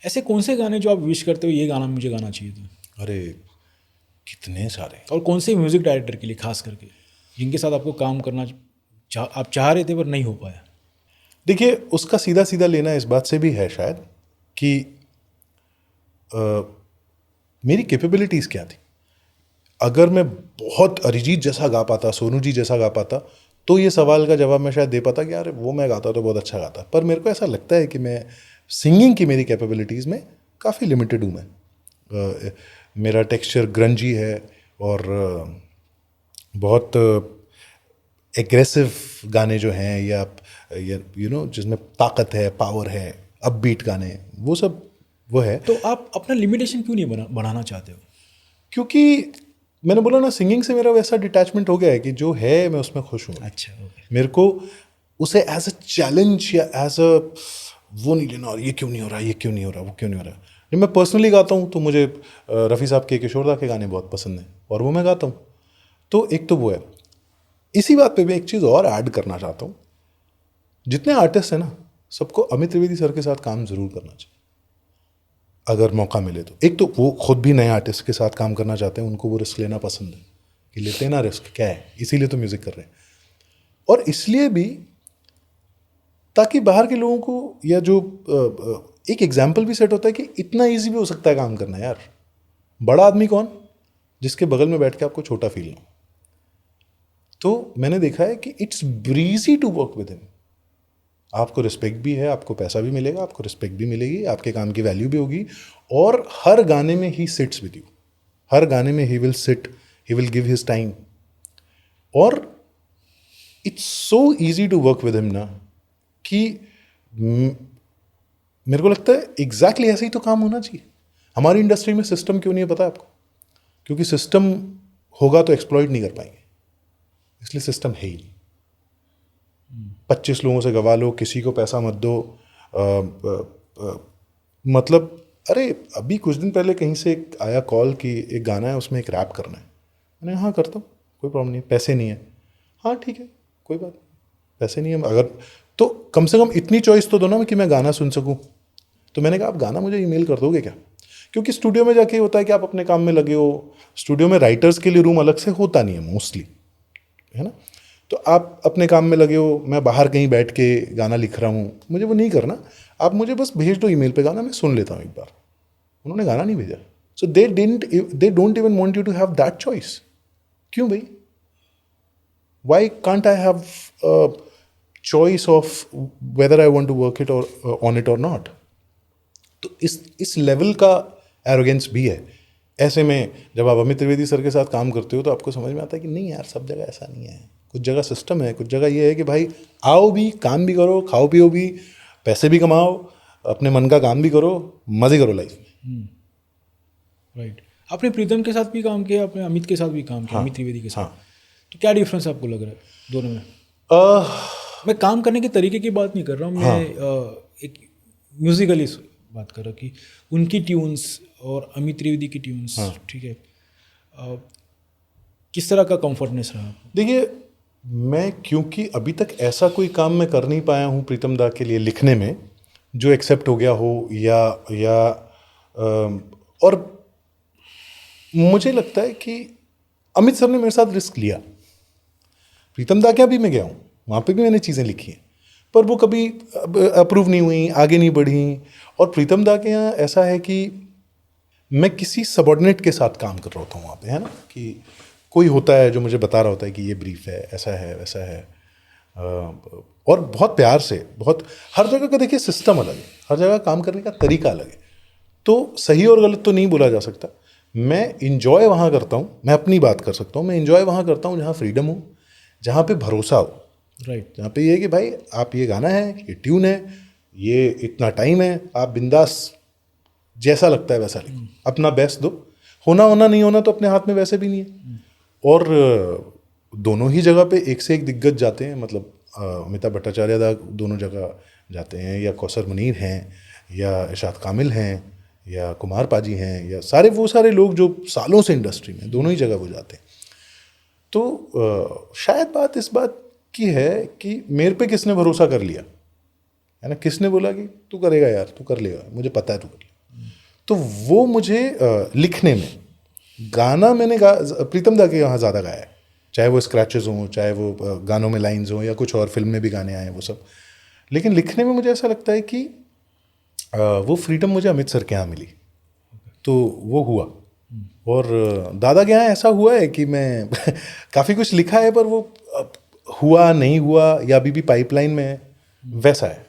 ऐसे कौन से गाने जो आप विश करते हो ये गाना मुझे गाना चाहिए था? अरे कितने सारे। और कौन से म्यूज़िक डायरेक्टर के लिए खास करके जिनके साथ आपको काम करना आप चाह रहे थे पर नहीं हो पाया? देखिए, उसका सीधा सीधा लेना इस बात से भी है शायद कि मेरी कैपेबिलिटीज़ क्या थी। अगर मैं बहुत अरिजीत जैसा गा पाता, सोनू जी जैसा गा पाता, तो ये सवाल का जवाब मैं शायद दे पाता कि यार वो मैं गाता तो बहुत अच्छा गाता। पर मेरे को ऐसा लगता है कि मैं सिंगिंग की मेरी कैपेबिलिटीज़ में काफ़ी लिमिटेड हूँ मैं। मेरा टेक्सचर ग्रंजी है और बहुत एग्रेसिव गाने जो हैं या यू नो जिसमें ताकत है, पावर है, अपबीट गाने, वो सब वो है। तो आप अपना लिमिटेशन क्यों नहीं बढ़ाना चाहते हो? क्योंकि मैंने बोला ना, सिंगिंग से मेरा वैसा डिटैचमेंट हो गया है कि जो है मैं उसमें खुश हूँ। अच्छा, ओके। मेरे को उसे एज अ चैलेंज या एज अ वो नहीं लेना, और ये क्यों नहीं हो रहा, ये क्यों नहीं हो रहा, वो क्यों नहीं हो रहा। जब मैं पर्सनली गाता हूँ तो मुझे रफ़ी साहब के, किशोर दा के गाने बहुत पसंद हैं और वो मैं गाता हूँ। तो एक तो वो है। इसी बात पे मैं एक चीज़ और ऐड करना चाहता हूँ। जितने आर्टिस्ट हैं ना, सबको अमित त्रिवेदी सर के साथ काम ज़रूर करना चाहिए अगर मौका मिले तो। एक तो वो खुद भी नए आर्टिस्ट के साथ काम करना चाहते हैं, उनको वो रिस्क लेना पसंद है कि लेते हैं ना रिस्क, क्या है, इसीलिए तो म्यूज़िक कर रहे हैं। और इसलिए भी ताकि बाहर के लोगों को या जो एक एग्जाम्पल भी सेट होता है कि इतना ईजी भी हो सकता है काम करना यार। बड़ा आदमी कौन, जिसके बगल में बैठ के आपको छोटा फील हो। तो मैंने देखा है कि it's breezy to work with him. आपको रिस्पेक्ट भी है, आपको पैसा भी मिलेगा, आपको रिस्पेक्ट भी मिलेगी, आपके काम की वैल्यू भी होगी। और हर गाने में ही सिट्स विद यू, हर गाने में he will sit, he will give his time. और it's so easy to work with him ना कि मेरे को लगता है एग्जैक्टली ऐसे ही तो काम होना चाहिए। हमारी इंडस्ट्री में सिस्टम क्यों नहीं है पता है आपको? क्योंकि सिस्टम होगा तो एक्सप्लॉइट नहीं कर पाएंगे, इसलिए सिस्टम है ही नहीं। 25 लोगों से गवा लो, किसी को पैसा मत दो। मतलब अरे अभी कुछ दिन पहले कहीं से एक आया कॉल कि एक गाना है उसमें एक रैप करना है। मैंने हाँ करता हूँ, कोई प्रॉब्लम नहीं है, पैसे नहीं है। हाँ ठीक है, कोई बात नहीं, पैसे नहीं है अगर, तो कम से कम इतनी चॉइस तो दो ना कि मैं गाना सुन सकूँ। तो मैंने कहा आप गाना मुझे ईमेल कर दोगे क्या? क्योंकि स्टूडियो में जाके होता है कि आप अपने काम में लगे हो। स्टूडियो में राइटर्स के लिए रूम अलग से होता नहीं है मोस्टली, है ना। तो आप अपने काम में लगे हो, मैं बाहर कहीं बैठ के गाना लिख रहा हूँ, मुझे वो नहीं करना। आप मुझे बस भेज दो ईमेल पे गाना, मैं सुन लेता हूँ एक बार। उन्होंने गाना नहीं भेजा। So they don't even want you to have that choice. क्यों भाई? Why can't I have choice of whether I want to work it or on it or not? तो इस लेवल का एरोगेंस भी है। ऐसे में जब आप अमित त्रिवेदी सर के साथ काम करते हो तो आपको समझ में आता है कि नहीं यार, सब जगह ऐसा नहीं है। कुछ जगह सिस्टम है, कुछ जगह ये है कि भाई आओ भी, काम भी करो, खाओ पियो भी, पैसे भी कमाओ, अपने मन का काम भी करो, मज़े करो लाइफ में। राइट। आपने प्रीतम के साथ भी काम किया, आपने अमित के साथ भी काम किया, हाँ, अमित त्रिवेदी के साथ। हाँ। तो क्या डिफरेंस आपको लग रहा है दोनों में? अह, मैं काम करने के तरीके की बात नहीं कर रहा हूँ, मैं एक म्यूजिकली बात कर रहा हूँ कि उनकी ट्यून्स और अमित त्रिवेदी की ट्यून्स, ठीक है, किस तरह का कंफर्टनेस रहा आपको? देखिए, मैं क्योंकि अभी तक ऐसा कोई काम मैं कर नहीं पाया हूँ प्रीतम दा के लिए लिखने में जो एक्सेप्ट हो गया हो, या और मुझे लगता है कि अमित सर ने मेरे साथ रिस्क लिया। प्रीतम दा क्या भी मैं गया हूँ, वहाँ पे भी मैंने चीज़ें लिखी हैं, पर वो कभी अप्रूव नहीं हुई, आगे नहीं बढ़ी। और प्रीतम दा के यहाँ ऐसा है कि मैं किसी सबॉर्डिनेट के साथ काम कर रहा होता हूँ वहाँ पे, है ना, कि कोई होता है जो मुझे बता रहा होता है कि ये ब्रीफ है, ऐसा है, वैसा है। और बहुत प्यार से, बहुत, हर जगह का देखिए सिस्टम अलग है, हर जगह काम करने का तरीका अलग है, तो सही और गलत तो नहीं बोला जा सकता। मैं इंजॉय वहाँ करता हूँ, मैं अपनी बात कर सकता हूँ, मैं इंजॉय वहाँ करता हूँ जहाँ फ्रीडम हो, जहाँ पे भरोसा हो। राइट। जहाँ पे ये है कि भाई आप ये गाना है, ये ट्यून है, ये इतना टाइम है, आप बिंदास जैसा लगता है वैसा लिखो, अपना बेस्ट दो। होना होना नहीं होना तो अपने हाथ में वैसे भी नहीं है। और दोनों ही जगह पे एक से एक दिग्गज जाते हैं, मतलब अमिताभ भट्टाचार्य दा दोनों जगह जाते हैं, या कौसर मुनीर हैं, या इरशाद कामिल हैं, या कुमार पाजी हैं, या सारे वो सारे लोग जो सालों से इंडस्ट्री में, दोनों ही जगह वो जाते हैं। तो शायद बात इस बात की है कि मेरे पे किसने भरोसा कर लिया, है ना, किसने बोला कि तू करेगा यार, तू कर लेगा, मुझे पता है तू कर लेगा। तो वो मुझे लिखने में, गाना मैंने प्रीतम दा के यहाँ ज़्यादा गाया है, चाहे वो स्क्रैचेस हों, चाहे वो गानों में लाइंस हों, या कुछ और फिल्म में भी गाने आए हैं वो सब। लेकिन लिखने में मुझे ऐसा लगता है कि वो फ्रीडम मुझे अमित सर के यहाँ मिली, तो वो हुआ। और दादा के यहाँ ऐसा हुआ है कि मैं काफ़ी कुछ लिखा है, पर वो हुआ नहीं हुआ या अभी भी पाइपलाइन में है, वैसा है।